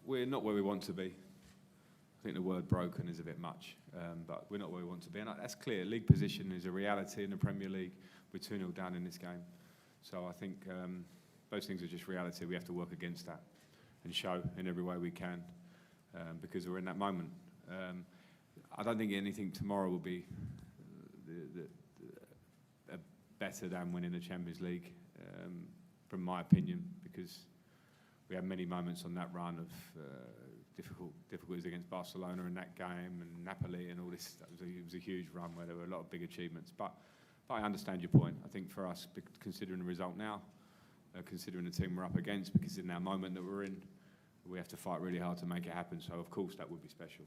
We're not where we want to be. I think the word broken is a bit much, but we're not where we want to be. And that's clear. League position is a reality in the Premier League. We're 2-0 down in this game. So I think those things are just reality. We have to work against that and show in every way we can because we're in that moment. I don't think anything tomorrow will be better than winning the Champions League, from my opinion, because we had many moments on that run of difficulties against Barcelona in that game and Napoli and all this. It was a huge run where there were a lot of big achievements. But I understand your point. I think for us, considering the result now, considering the team we're up against, because in that moment that we're in, we have to fight really hard to make it happen. So, of course, that would be special.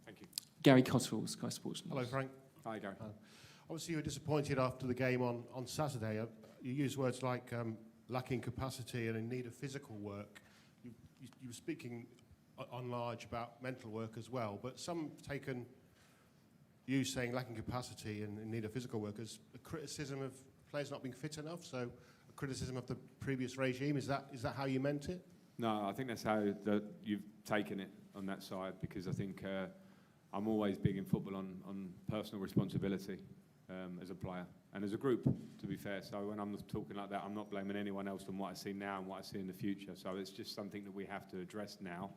Thank you. Gary Cotterill, Sky Sports News. Hello, Frank. Hi, Gary. Obviously, you were disappointed after the game on Saturday. You used words like lacking capacity and in need of physical work. You were speaking on large about mental work as well, but some have taken you saying lacking capacity and in need of physical work as a criticism of players not being fit enough, so a criticism of the previous regime. Is that how you meant it? No, I think that's how you've taken it on that side, because I think I'm always big in football on personal responsibility as a player and as a group, to be fair. So when I'm talking like that, I'm not blaming anyone else on what I see now and what I see in the future. So it's just something that we have to address now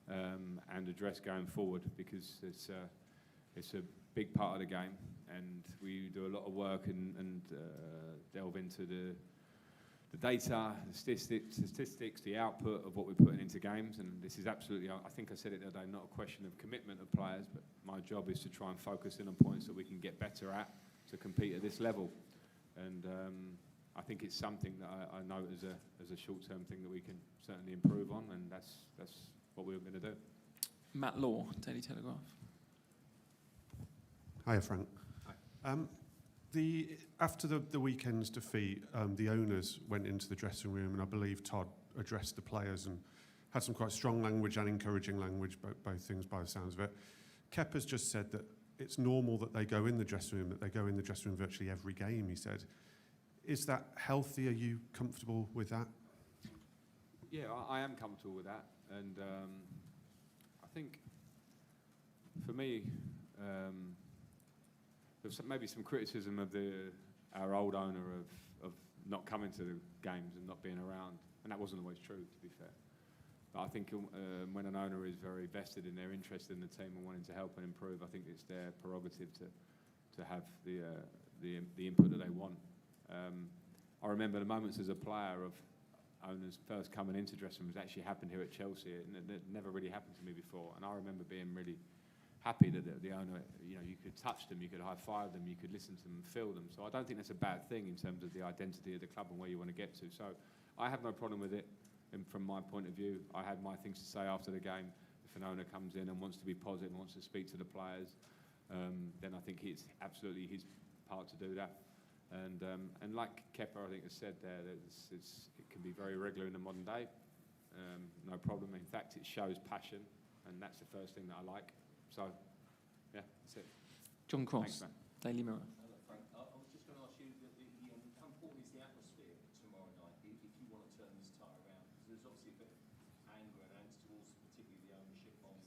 and address going forward, because it's a big part of the game, and we do a lot of work and delve into the data, the statistics, the output of what we're putting into games. And this is absolutely, I think I said it the other day, not a question of commitment of players, but my job is to try and focus in on points that we can get better at to compete at this level. And I think it's something that I know as a short-term thing that we can certainly improve on, and that's what we're going to do. Matt Law, Daily Telegraph. Hiya, Frank. Hi. After the weekend's defeat, the owners went into the dressing room, and I believe Todd addressed the players and had some quite strong language and encouraging language, both things by the sounds of it. Kepa's just said that it's normal that they go in the dressing room, that they go in the dressing room virtually every game, he said. Is that healthy? Are you comfortable with that? Yeah, I am comfortable with that. And I think, for me, there's maybe some criticism of our old owner of not coming to the games and not being around, and that wasn't always true, to be fair. But I think when an owner is very vested in their interest in the team and wanting to help and improve, I think it's their prerogative to have the input that they want. I remember the moments as a player of owners first coming into dressing rooms actually happened here at Chelsea. It never really happened to me before, and I remember being really happy that the owner, you could touch them, you could high-five them, you could listen to them, feel them. So I don't think that's a bad thing in terms of the identity of the club and where you want to get to. So I have no problem with it. And from my point of view, I had my things to say after the game. If an owner comes in and wants to be positive and wants to speak to the players, then I think it's absolutely his part to do that. And like Kepa, I think, has said there, it can be very regular in the modern day. No problem. In fact, it shows passion, and that's the first thing that I like. So, yeah, that's it. John Cross, Daily Mirror. Hello, Frank. I was just going to ask you, how important is the atmosphere tomorrow night if you want to turn this tie around? Because there's obviously a bit of anger and angst towards particularly the ownership on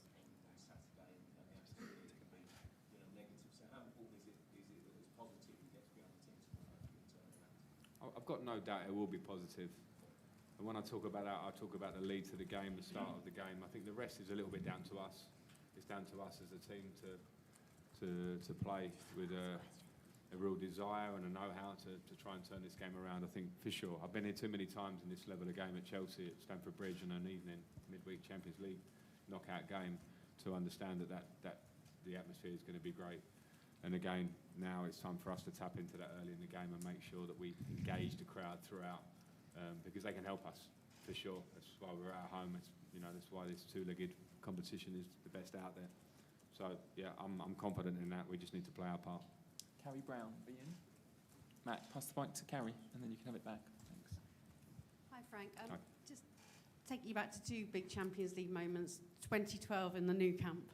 Saturday, and the atmosphere can be negative. So how important is it that it's positive and gets behind the team tomorrow night to turn around? I've got no doubt it will be positive. And when I talk about that, I talk about the lead to the game, the start of the game. I think the rest is a little bit down to us. It's down to us as a team to play with a real desire and a know-how to try and turn this game around. I think, for sure, I've been here too many times in this level of game at Chelsea, at Stamford Bridge on an evening, midweek Champions League knockout game, to understand that the atmosphere is going to be great. And again, now it's time for us to tap into that early in the game and make sure that we engage the crowd throughout, because they can help us, for sure. That's why we're at home. That's why this two-legged competition is the best out there. So, yeah, I'm confident in that. We just need to play our part. Carrie Brown, be in. Matt, pass the mic to Carrie, and then you can have it back. Thanks. Hi, Frank. Hi. Just take you back to two big Champions League moments. 2012 in the Nou Camp,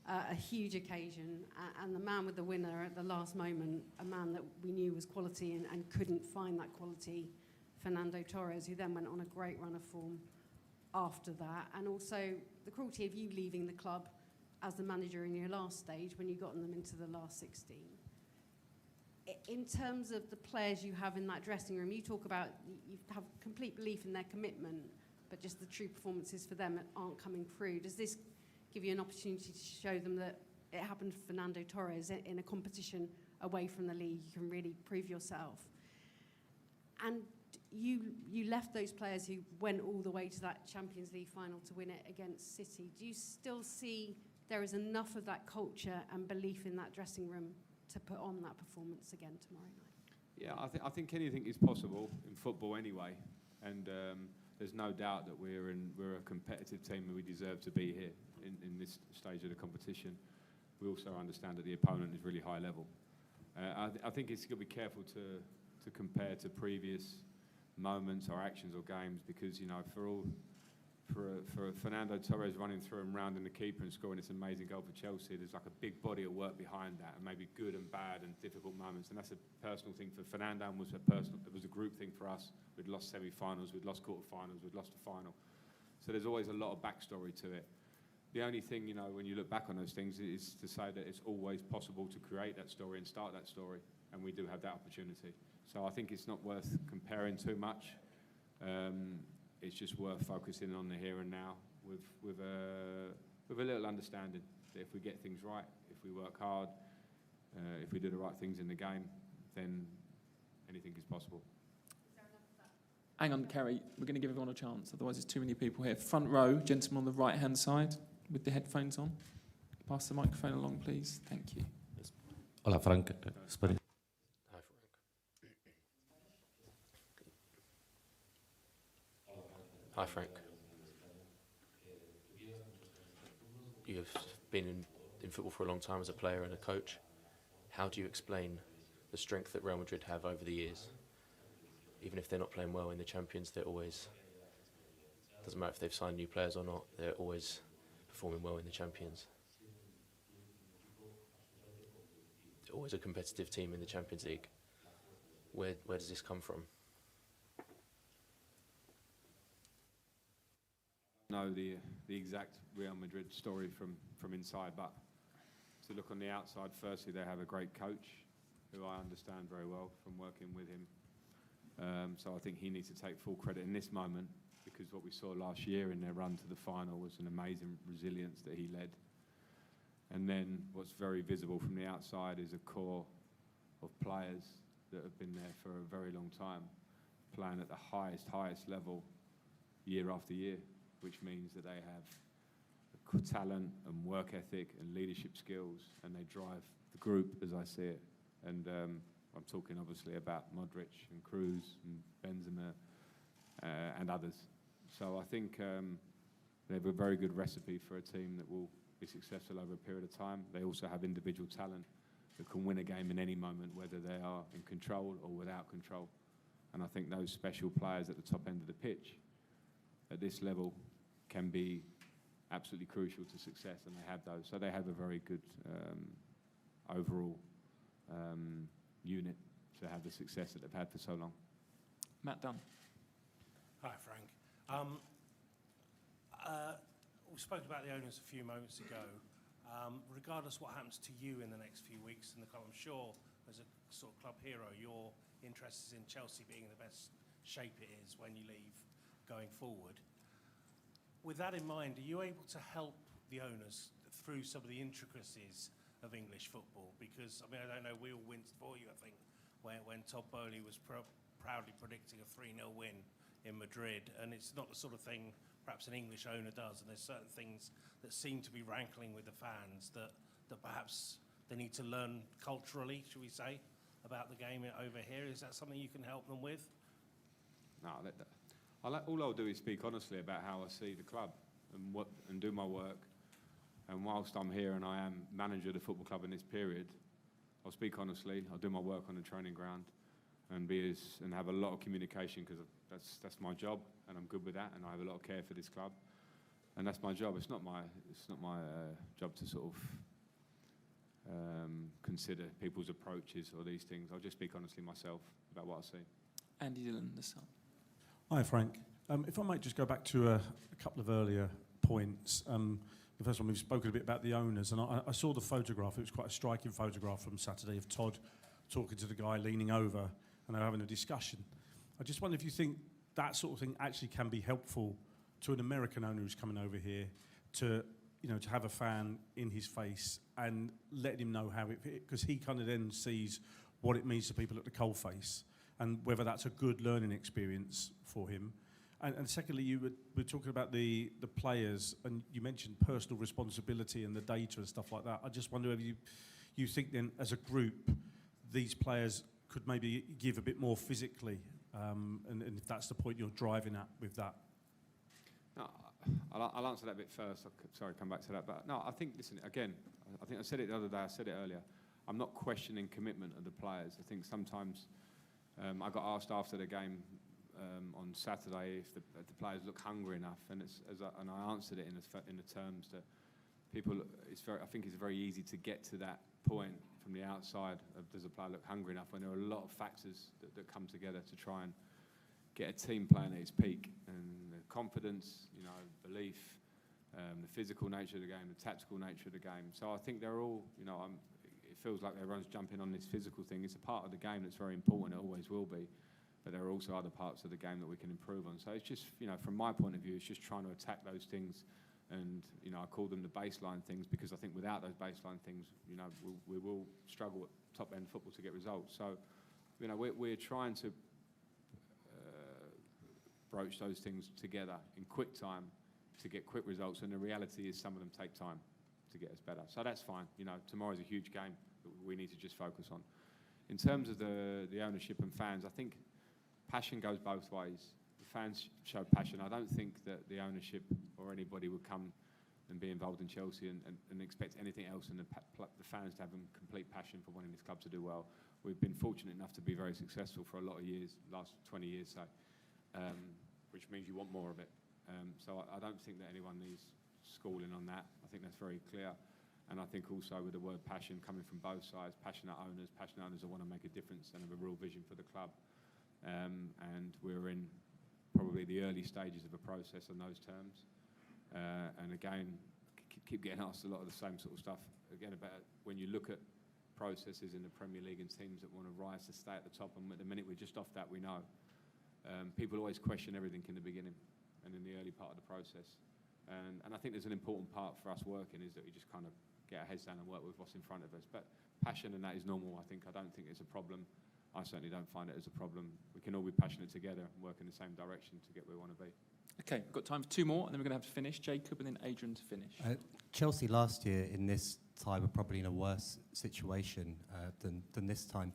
a huge occasion, and the man with the winner at the last moment, a man that we knew was quality and couldn't find that quality Fernando Torres, who then went on a great run of form after that, and also the cruelty of you leaving the club as the manager in your last stage when you got them into the last 16. In terms of the players you have in that dressing room, you talk about you have complete belief in their commitment, but just the true performances for them aren't coming through. Does this give you an opportunity to show them that it happened for Fernando Torres in a competition away from the league? You can really prove yourself. And you left those players who went all the way to that Champions League final to win it against City. Do you still see there is enough of that culture and belief in that dressing room to put on that performance again tomorrow night? Yeah, I think anything is possible in football anyway, and there's no doubt that we're a competitive team and we deserve to be here in this stage of the competition. We also understand that the opponent is really high level. I think it's got to be careful to compare to previous moments or actions or games, because for Fernando Torres running through and rounding the keeper and scoring this amazing goal for Chelsea, there's like a big body of work behind that, and maybe good and bad and difficult moments, and that's a personal thing for Fernando, and it was a group thing for us. We'd lost semi-finals, we'd lost quarter-finals, we'd lost the final, so there's always a lot of backstory to it. The only thing, when you look back on those things, is to say that it's always possible to create that story and start that story, and we do have that opportunity. So I think it's not worth comparing too much. It's just worth focusing on the here and now with a little understanding that if we get things right, if we work hard, if we do the right things in the game, then anything is possible. Hang on, Kerry. We're going to give everyone a chance. Otherwise, there's too many people here. Front row, gentleman on the right-hand side with the headphones on. Pass the microphone along, please. Thank you. Hola, Frank. Hi, Frank. You've been in football for a long time as a player and a coach. How do you explain the strength that Real Madrid have over the years? Even if they're not playing well in the Champions, they're always, doesn't matter if they've signed new players or not, they're always performing well in the Champions. They're always a competitive team in the Champions League. Where does this come from? Know the exact Real Madrid story from inside, but to look on the outside, firstly, they have a great coach who I understand very well from working with him. So I think he needs to take full credit in this moment, because what we saw last year in their run to the final was an amazing resilience that he led. And then what's very visible from the outside is a core of players that have been there for a very long time, playing at the highest level year after year, which means that they have talent and work ethic and leadership skills, and they drive the group as I see it. And I'm talking obviously about Modric and Kroos and Benzema and others. So I think they have a very good recipe for a team that will be successful over a period of time. They also have individual talent that can win a game in any moment, whether they are in control or without control. And I think those special players at the top end of the pitch at this level can be absolutely crucial to success, and they have those. So they have a very good overall unit to have the success that they've had for so long. Matt Dunn. Hi, Frank. We spoke about the owners a few moments ago. Regardless what happens to you in the next few weeks in the club, I'm sure as a sort of club hero, your interest is in Chelsea being in the best shape it is when you leave going forward. With that in mind, are you able to help the owners through some of the intricacies of English football? Because, I mean, I don't know, we all winced for you, I think, when Todd Boehly was proudly predicting a 3-0 win in Madrid, and it's not the sort of thing perhaps an English owner does, and there's certain things that seem to be rankling with the fans that perhaps they need to learn culturally, should we say, about the game over here. Is that something you can help them with? No, all I'll do is speak honestly about how I see the club and do my work. And whilst I'm here and I am manager of the football club in this period, I'll speak honestly. I'll do my work on the training ground and have a lot of communication, because that's my job, and I'm good with that. And I have a lot of care for this club, and that's my job. It's not my job to sort of consider people's approaches or these things. I'll just speak honestly myself about what I see. Andy Dillon, the Sun. Hi, Frank. If I might just go back to a couple of earlier points. The first one, we've spoken a bit about the owners, and I saw the photograph. It was quite a striking photograph from Saturday of Todd talking to the guy leaning over, and they're having a discussion. I just wonder if you think that sort of thing actually can be helpful to an American owner who's coming over here to, you know, to have a fan in his face and letting him know how it, because he kind of then sees what it means to people at the coalface and whether that's a good learning experience for him. And secondly, you were talking about the players, and you mentioned personal responsibility and the data and stuff like that. I just wonder if you think then, as a group, these players could maybe give a bit more physically, and if that's the point you're driving at with that. No, I'll answer that a bit first. Sorry, come back to that. But no, I think, listen, again, I think I said it the other day, I said it earlier. I'm not questioning commitment of the players. I think sometimes I got asked after the game on Saturday if the players look hungry enough, and and I answered it in the terms that people. I think it's very easy to get to that point from the outside of does a player look hungry enough, when there are a lot of factors that come together to try and get a team playing at its peak, and the confidence, you know, belief, the physical nature of the game, the tactical nature of the game. So I think they're all, you know, it feels like everyone's jumping on this physical thing. It's a part of the game that's very important. It always will be. But there are also other parts of the game that we can improve on. So it's just, you know, from my point of view, it's just trying to attack those things. And, you know, I call them the baseline things, because I think without those baseline things, you know, we will struggle at top-end football to get results. So, you know, we're trying to broach those things together in quick time to get quick results. And the reality is some of them take time to get us better. So that's fine. You know, tomorrow's a huge game that we need to just focus on. In terms of the ownership and fans, I think passion goes both ways. The fans show passion. I don't think that the ownership or anybody would come and be involved in Chelsea and expect anything else than the fans to have a complete passion for wanting this club to do well. We've been fortunate enough to be very successful for a lot of years, last 20 years, say, which means you want more of it. So I don't think that anyone needs schooling on that. I think that's very clear. And I think also with the word passion coming from both sides, passionate owners that want to make a difference and have a real vision for the club. And we're in probably the early stages of a process on those terms. And again, keep getting asked a lot of the same sort of stuff. Again, about when you look at processes in the Premier League and teams that want to rise to stay at the top, and at the minute we're just off that, we know. People always question everything in the beginning and in the early part of the process. And I think there's an important part for us working is that we just kind of get our heads down and work with what's in front of us. But passion and that is normal, I think. I don't think it's a problem. I certainly don't find it as a problem. We can all be passionate together and work in the same direction to get where we want to be. Okay, we've got time for two more, and then we're going to have to finish. Jacob and then Adrian to finish. Chelsea last year in this time were probably in a worse situation than this time.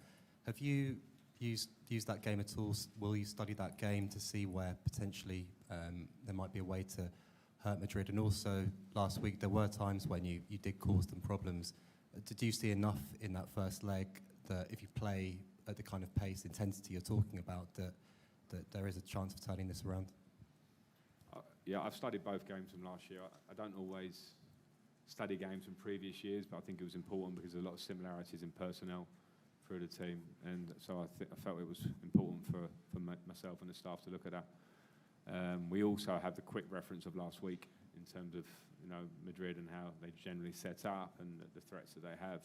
Have you used that game at all? Will you study that game to see where potentially there might be a way to hurt Madrid? And also, last week there were times when you did cause them problems. Did you see enough in that first leg that if you play at the kind of pace, intensity you're talking about, that there is a chance of turning this around? Yeah, I've studied both games from last year. I don't always study games from previous years, but I think it was important because there's a lot of similarities in personnel through the team, and so I felt it was important for myself and the staff to look at that. We also have the quick reference of last week in terms of, you know, Madrid and how they generally set up and the threats that they have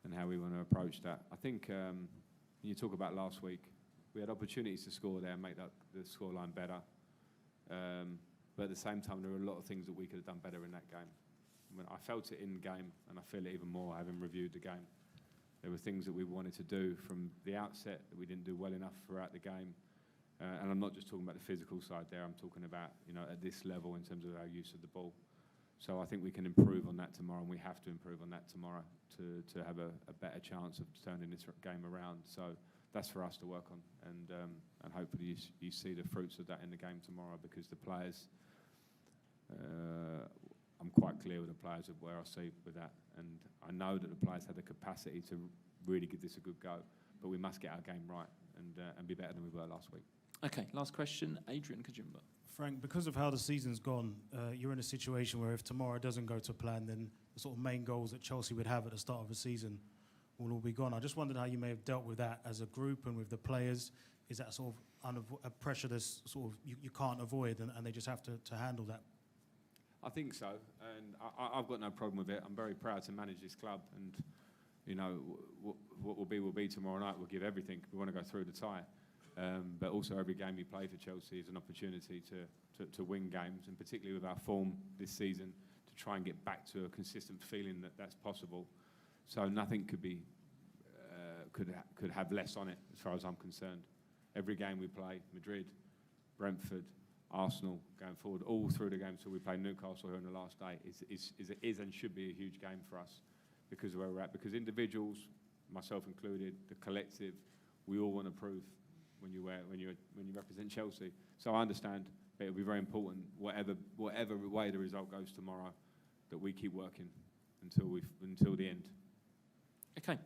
and how we want to approach that. I think when you talk about last week, we had opportunities to score there and make the scoreline better. But at the same time, there were a lot of things that we could have done better in that game. I felt it in game, and I feel it even more having reviewed the game. There were things that we wanted to do from the outset that we didn't do well enough throughout the game. And I'm not just talking about the physical side there. I'm talking about, you know, at this level in terms of our use of the ball. So I think we can improve on that tomorrow, and we have to improve on that tomorrow to have a better chance of turning this game around. So that's for us to work on, and hopefully you see the fruits of that in the game tomorrow, because the players, I'm quite clear with the players of where I see with that, and I know that the players have the capacity to really give this a good go, but we must get our game right and be better than we were last week. Okay, last question, Adrian Kajumba. Frank, because of how the season's gone, you're in a situation where if tomorrow doesn't go to plan, then the sort of main goals that Chelsea would have at the start of the season will all be gone. I just wondered how you may have dealt with that as a group and with the players. is that sort of a pressure that's sort of you can't avoid, and they just have to handle that? I think so, and I've got no problem with it. I'm very proud to manage this club, and you know what will be tomorrow night. We'll give everything. We want to go through the tie, but also every game you play for Chelsea is an opportunity to win games, and particularly with our form this season, to try and get back to a consistent feeling that that's possible. So nothing could have less on it as far as I'm concerned. Every game we play, Madrid, Brentford, Arsenal, going forward, all through the games till we play Newcastle here on the last day, is and should be a huge game for us because of where we're at. Because individuals, myself included, the collective, we all want to prove when you represent Chelsea. So I understand, but it'll be very important, whatever way the result goes tomorrow, that we keep working until the end. Okay.